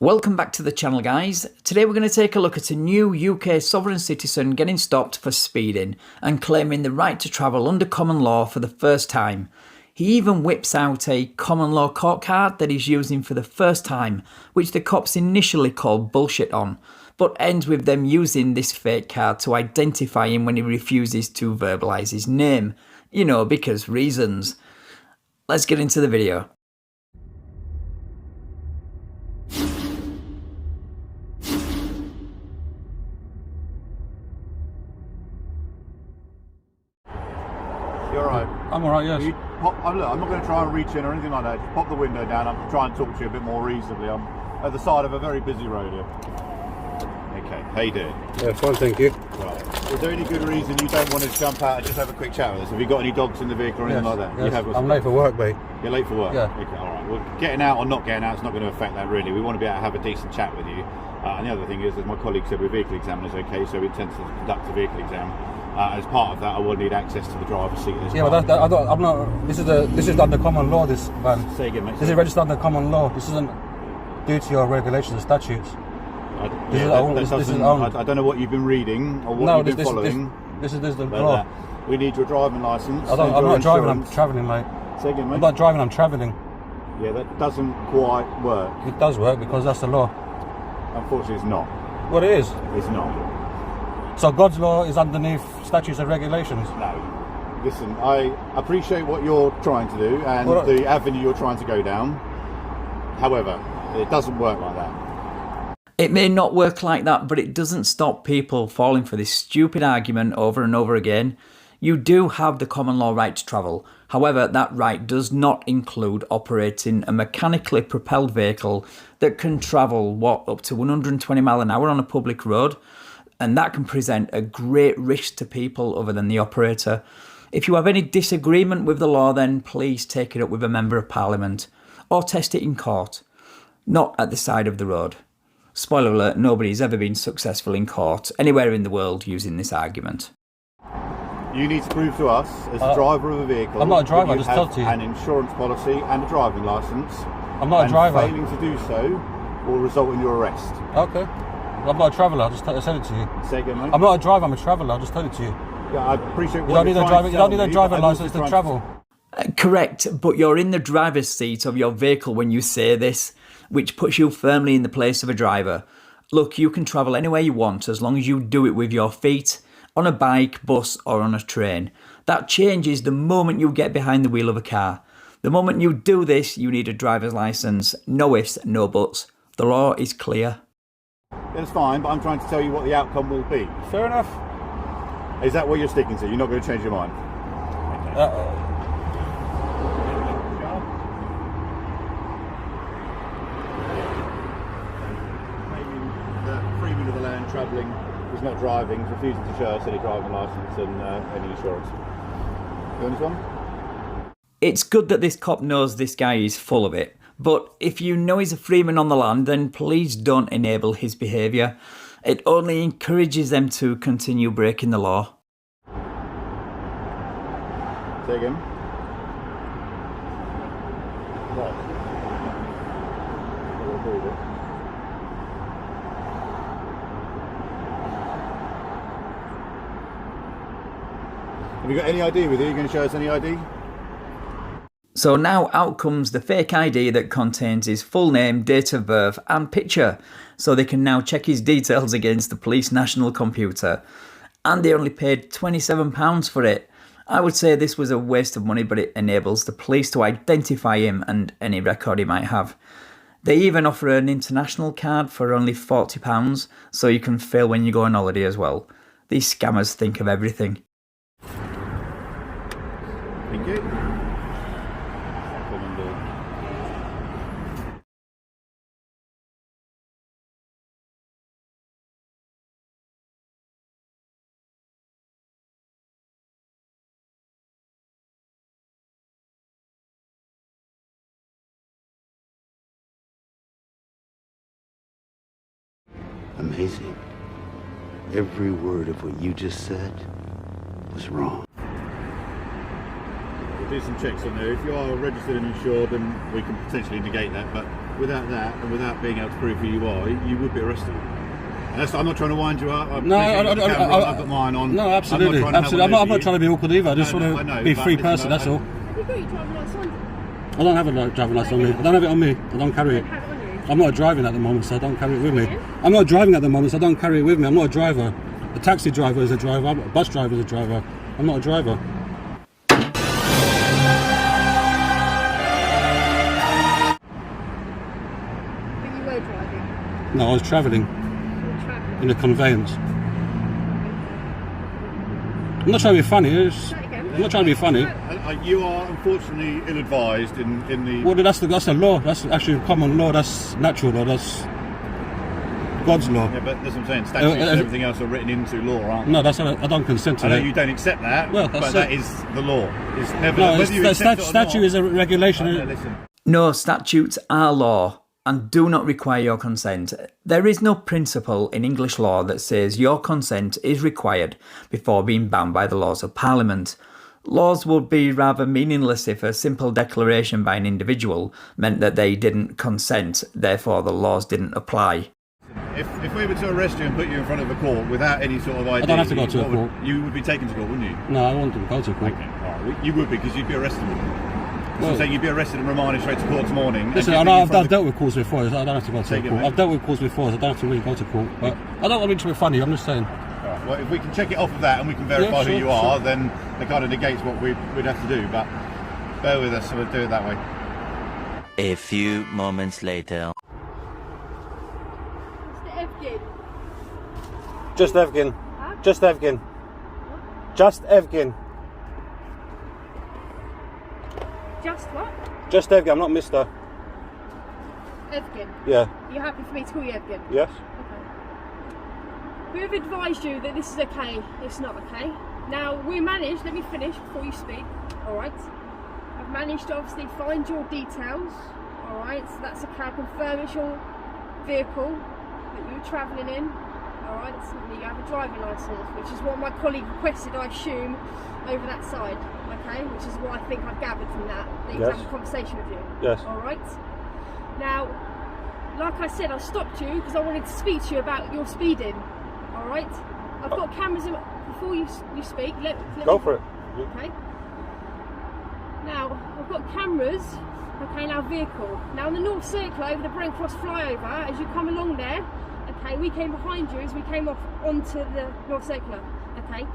Welcome back to the channel, guys. Today we're going to take a look at a new UK sovereign citizen getting stopped for speeding and claiming the right to travel under common law for the first time. He even whips out a common law court card that he's using for the first time, which the cops initially called bullshit on, but ends with them using this fake card to identify him when he refuses to verbalise his name. You know, because reasons. Let's get into the video. You're right. I'm alright, yes. Look, I'm not going to try and reach in or anything like that. Just pop the window down. I'm trying to talk to you a bit more reasonably. I'm at the side of a very busy road here. Okay, how you doing? Yeah, fine, thank you. Right. Is there any good reason you don't want to jump out and just have a quick chat with us? Have you got any dogs in the vehicle or anything like that? Yes. You have. I'm late for work, mate. You're late for work? Yeah. Okay, alright. Well, getting out or not getting out is not going to affect that really. We want to be able to have a decent chat with you. And the other thing is, as my colleague said, we're vehicle examiners, okay, so we intend to conduct a vehicle exam. As part of that, I will need access to the driver's seat. Yeah, but I'm not. This is under common law. This van. Say again, mate. This is registered under common law. This isn't duty or regulations or statutes. I don't know what you've been reading or what you've been following. This is the law. We need your driving licence. I'm not driving. I'm travelling, mate. Say again, mate. I'm not driving. I'm travelling. Yeah, that doesn't quite work. It does work because that's the law. Unfortunately, it's not. What it is? It's not. So God's law is underneath statutes and regulations? No. Listen, I appreciate what you're trying to do and the avenue you're trying to go down. However, it doesn't work like that. It may not work like that, but it doesn't stop people falling for this stupid argument over and over again. You do have the common law right to travel. However, that right does not include operating a mechanically propelled vehicle that can travel, up to 120 miles an hour on a public road. And that can present a great risk to people other than the operator. If you have any disagreement with the law, then please take it up with a member of parliament or test it in court, not at the side of the road. Spoiler alert, nobody's ever been successful in court anywhere in the world using this argument. You need to prove to us, as a driver of a vehicle, I'm not a driver, that I just told you. an insurance policy and a driving licence. I'm not a driver. Failing to do so will result in your arrest. Okay. I'm not a traveller, I said it to you. Say again, mate. I'm not a driver, I'm a traveller, I just told it to you. Yeah, I appreciate what you don't need a driving licence to travel. Correct, but you're in the driver's seat of your vehicle when you say this, which puts you firmly in the place of a driver. Look, you can travel anywhere you want as long as you do it with your feet, on a bike, bus or on a train. That changes the moment you get behind the wheel of a car. The moment you do this, you need a driver's licence. No ifs, no buts. The law is clear. That's fine, but I'm trying to tell you what the outcome will be. Fair enough. Is that what you're sticking to? You're not going to change your mind? Freeman of the land travelling is not driving, is refusing to show us any driving licence and any insurance. You want this one? It's good that this cop knows this guy is full of it. But if you know he's a freeman on the land, then please don't enable his behaviour. It only encourages them to continue breaking the law. Say again. Right. Have you got any ID with you? Are you going to show us any ID? So now out comes the fake ID that contains his full name, date of birth and picture, so they can now check his details against the police national computer. And they only paid £27 for it. I would say this was a waste of money, but it enables the police to identify him and any record he might have. They even offer an international card for only £40, so you can fill when you go on holiday as well. These scammers think of everything. Thank you. Amazing. Every word of what you just said was wrong. We'll do some checks on there. If you are registered and insured, then we can potentially negate that, but without that and without being able to prove who you are, you would be arrested. And I'm not trying to wind you up. I've got mine on. No, absolutely. I'm not trying to be awkward either. I just want to be a free person, that's all. You've got your driving licence on? I don't have a driving licence on me. I don't have it on me. I don't carry it. I'm not driving at the moment, so I don't carry it with me. I'm not driving at the moment, so I don't carry it with me. I'm not a driver. A taxi driver is a driver. A bus driver is a driver. I'm not a driver. But you were driving? No, I was travelling in a conveyance. I'm not trying to be funny. I'm not trying to be funny. You are unfortunately ill-advised in the... Well, that's the law. That's actually common law. That's natural law. That's God's law. Yeah, but that's what I'm saying. Statutes and everything else are written into law, aren't they? No, I don't consent to I know that. you don't accept that, well, but that is the law. It's never... No, statute is a regulation. Listen. No, statutes are law and do not require your consent. There is no principle in English law that says your consent is required before being bound by the laws of Parliament. Laws would be rather meaningless if a simple declaration by an individual meant that they didn't consent, therefore the laws didn't apply. If we were to arrest you and put you in front of a court without any sort of ID... I don't have to go to a court. You would be taken to court, wouldn't you? No, I wouldn't go to court. Okay, all right. You would be, because you'd be arrested. So I'm saying you'd be arrested and remanded straight to court tomorrow morning. Listen, I've dealt with courts before, so I don't have to go to court. Mate. I've dealt with courts before, so I don't have to really go to court. But I don't want to be funny, I'm just saying. Right, well, if we can check it off of that and we can verify who you are, then it kind of negates what we'd have to do. But bear with us, so we'll do it that way. A few moments later. Mr. Evgin. Just Evgin. Huh? Just Evgin. Just Evgin. Just what? Just Evgin, I'm not Mr. Evgin. Yeah. Are you happy for me to call you Evgin? Yes. We have advised you that this is okay, it's not okay. Now, we managed, let me finish before you speak, alright? I've managed to obviously find your details, alright? So that's a cab, confirm it's your vehicle that you were travelling in, alright? And you have a driving licence, which is what my colleague requested, I assume, over that side, okay? Which is what I think I've gathered from that he's Yes. having a conversation with you. Yes. Alright? Now, like I said, I stopped you because I wanted to speak to you about your speeding. Alright? I've got cameras in, before you speak. Let Go me, for it. Okay. Now, I've got cameras, okay, in our vehicle. Now, on the North Circular, over the Brent Cross flyover, as you come along there, okay, we came behind you as we came off onto the North Circular, okay?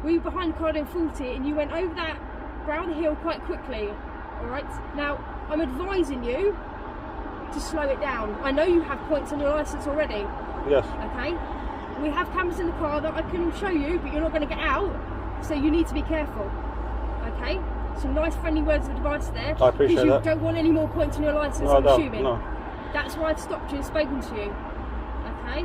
We were behind the car doing 40 and you went over that brown hill quite quickly, alright? Now, I'm advising you to slow it down. I know you have points on your licence already, Yes. okay? We have cameras in the car that I can show you, but you're not going to get out, so you need to be careful, okay? Some nice friendly words of advice there. I appreciate that. Because you don't want any more points on your licence, No, I'm I don't. assuming. No. That's why I've stopped you and spoken to you, okay?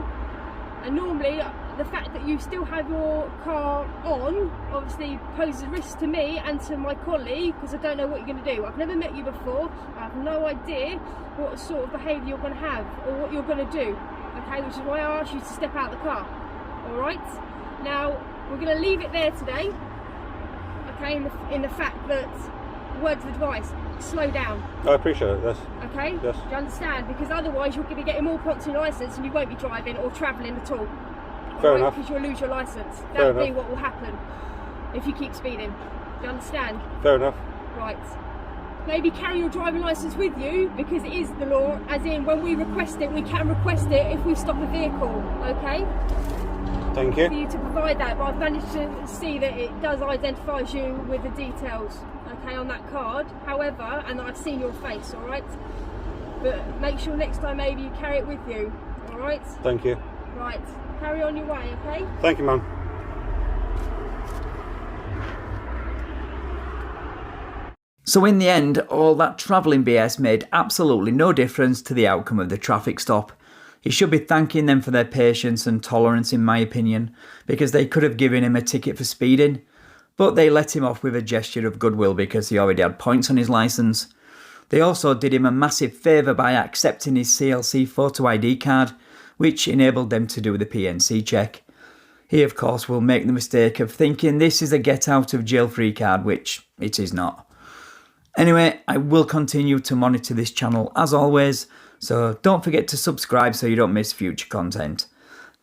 And normally, the fact that you still have your car on obviously poses a risk to me and to my colleague, because I don't know what you're going to do. I've never met you before. I have no idea what sort of behaviour you're going to have or what you're going to do, okay? Which is why I asked you to step out of the car, alright? Now, we're going to leave it there today, okay, in the fact that, words of advice, slow down. I appreciate it, yes. Okay? Yes. Do you understand? Because otherwise you're going to be getting more points on your licence and you won't be driving or travelling at all. Fair Alright? enough. Because you'll lose your licence. Fair That'll be enough. what will happen if you keep speeding. Do you understand? Fair enough. Right. Maybe carry your driving licence with you, because it is the law, as in when we request it, we can request it if we stop a vehicle, okay? Thank For you. you to provide that, but I've managed to see that it does identify you with the details, okay, on that card. However, and I've seen your face, alright? But make sure next time maybe you carry it with you, alright? Thank you. Right, carry on your way, okay? Thank you, ma'am. So in the end, all that travelling BS made absolutely no difference to the outcome of the traffic stop. He should be thanking them for their patience and tolerance, in my opinion, because they could have given him a ticket for speeding, but they let him off with a gesture of goodwill because he already had points on his licence. They also did him a massive favour by accepting his CLC photo ID card, which enabled them to do the PNC check. He, of course, will make the mistake of thinking this is a get out of jail free card, which it is not. Anyway, I will continue to monitor this channel as always, So don't forget to subscribe so you don't miss future content.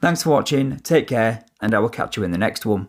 Thanks for watching, take care, and I will catch you in the next one.